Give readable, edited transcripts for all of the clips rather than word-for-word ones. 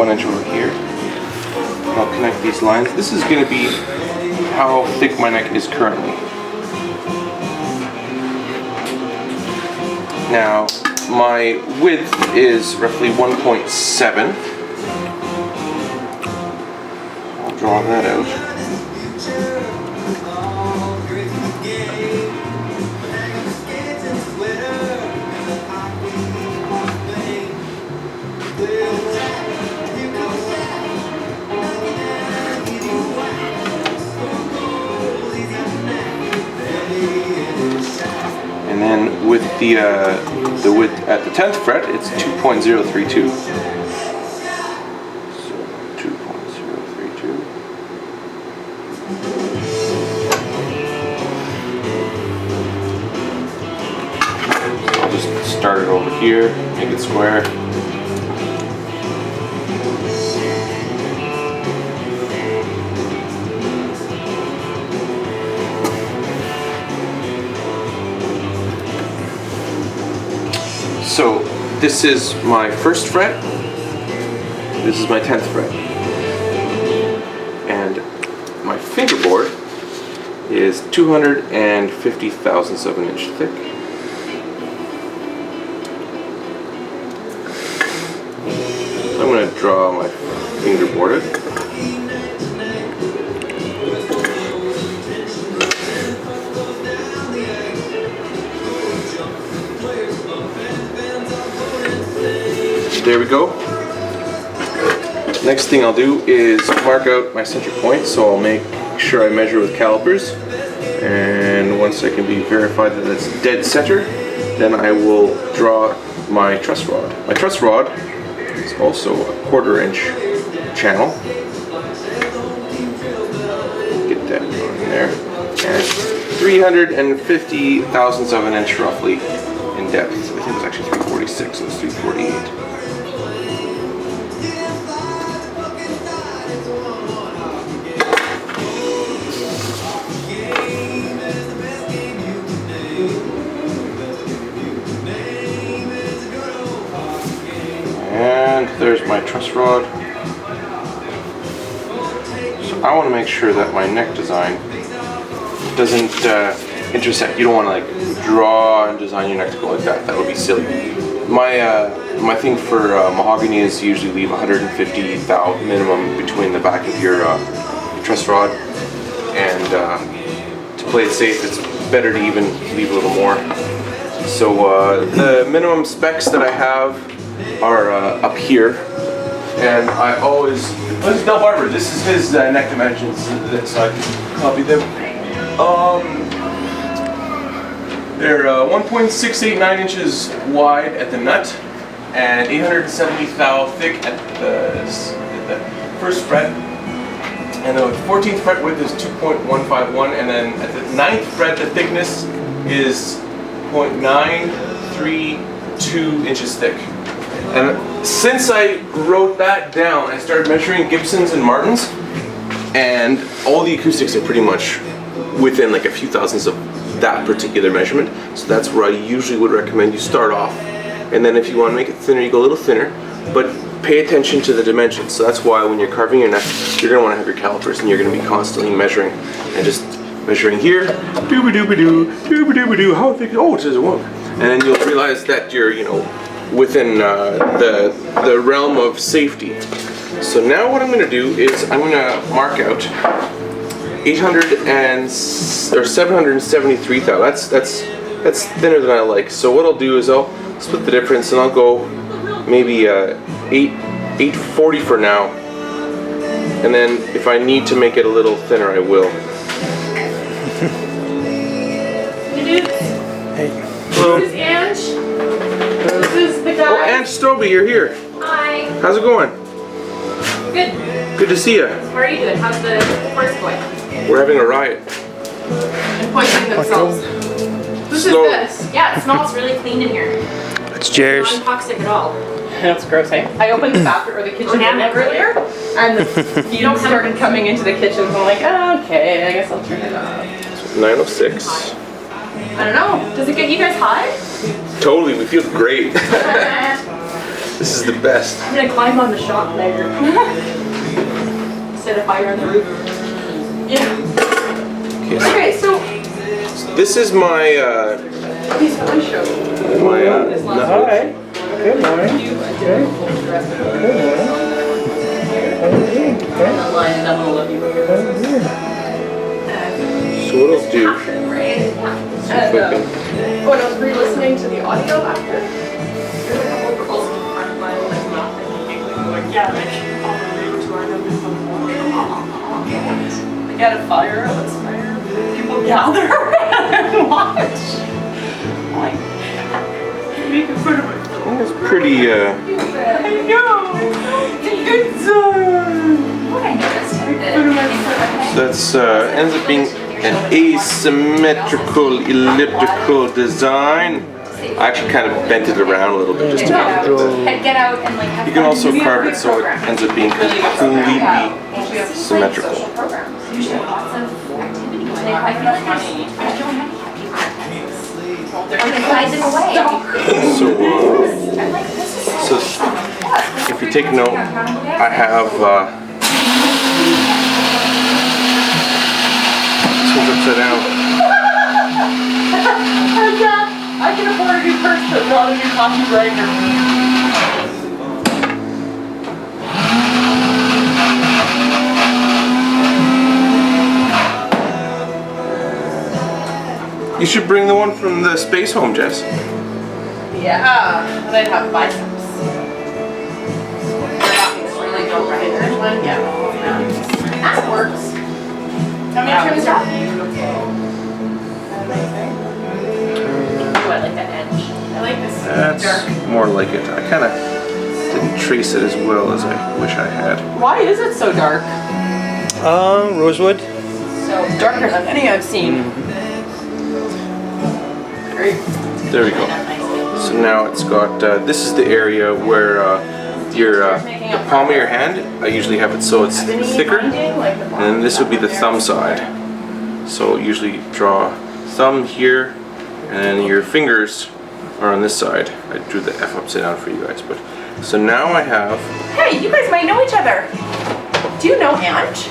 1 inch over here. And I'll connect these lines. This is going to be how thick my neck is currently. Now, my width is roughly 1.7. I'll draw that out. And then with the width at the 10th fret, it's 2.032. So 2.032. So I'll just start it over here, make it square. So this is my 1st fret, this is my 10th fret, and my fingerboard is 250 thousandths of an inch thick. So I'm going to draw my fingerboard out. There we go. Next thing I'll do is mark out my center point, so I'll make sure I measure with calipers, and once I can be verified that it's dead center, then I will draw my truss rod. My truss rod is also a 1/4 inch channel. Get that on there. And 350 thousandths of an inch roughly in depth. I think it was actually 346, it was 348. And there's my truss rod. So I want to make sure that my neck design doesn't intersect. You don't want to like draw and design your neck to go like that. That would be silly. My thing for mahogany is usually leave 150 thou minimum between the back of your truss rod, and to play it safe, it's better to even leave a little more. So the minimum specs that I have are up here, and I always, this is Del Barber, this is his neck dimensions, so I can copy them. They're 1.689 inches wide at the nut, and 870 thou thick at the 1st fret, and the 14th fret width is 2.151, and then at the 9th fret the thickness is 0.932 inches thick. And since I wrote that down, I started measuring Gibsons and Martins, and all the acoustics are pretty much within like a few thousandths of that particular measurement. So that's where I usually would recommend you start off. And then if you want to make it thinner, you go a little thinner, but pay attention to the dimensions. So that's why when you're carving your neck, you're going to want to have your calipers, and you're going to be constantly measuring and just measuring here, dooba-dooba-doo, dooba-dooba-doo, how thick, oh, it says it won't. And then you'll realize that you're, you know, within the realm of safety. So now what I'm going to do is I'm going to mark out 773 thou. That's thinner than I like. So what I'll do is I'll split the difference, and I'll go maybe 840 for now. And then if I need to make it a little thinner, I will. Hey. Hello. This is Ange. This is the guy. Oh, Ange Stobie, you're here. Hi. How's it going? Good. Good to see you. How are you doing? How's the horse boy? We're having a riot. And poisoning themselves. Whose is this? Yeah, it smells really clean in here. It's Jerry's. It's not toxic at all. That's gross, eh? I opened the bathroom or the kitchen door earlier, and the fumes started coming into the kitchen. So I'm like, oh, okay, I guess I'll turn it off. 906. I don't know. Does it get you guys hot? Totally, we feel great. This is the best. I'm gonna climb on the shop later. Set a fire on the roof. Yeah. Okay, so This is my he's my show. my All right. Good morning. Okay. Good morning. Line down the love you. So what I'll do? And when I was re-listening to the audio after, there's a couple of girls like, yeah, like, they got a fire, let's fire. People gather and watch. Like, making fun of my That's pretty I know! It's a good song! What I noticed so that's ends up being an asymmetrical elliptical design. I actually kind of bent it around a little bit just to make it look I'd get out and like have You can fun. also carve it so it ends up being completely symmetrical. Usually lots of activity going on. I feel like I don't have any hide them away. So, I'm like, this is so so if you take note, I have this one's upside down. I can afford a new purse, but not a new coffee grinder. You should bring the one from the space home, Jess. Yeah, and I'd have biceps. This really dope grinder one, yeah. That works. How many trims are I like that edge. I like this That's dark. more like it. I kind of didn't trace it as well as I wish I had. Why is it so dark? Rosewood. So darker than any I've seen. Great. There we go. So now it's got, this is the area where your the palm of your hand, I usually have it so it's thicker, and this would be the thumb side. So usually draw thumb here, and your fingers are on this side. I drew the F upside down for you guys, but so now I have. Hey, you guys might know each other. Do you know Ange?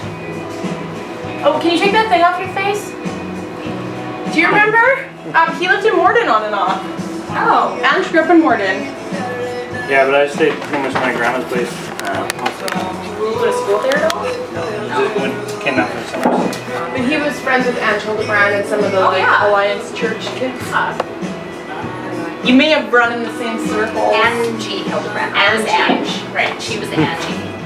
Oh, can you take that thing off your face? Do you remember? He lived in Morden on and off. Oh. Ange grew up in Morden. Yeah, but I stayed pretty much at my grandma's place. You go to school there at all? Just when came out for summers. But he was friends with Ange Hildebrand and some of the Alliance Church kids. You may have run in the same circle. Angie Hildebrand. I was Ange. Right, she was Angie.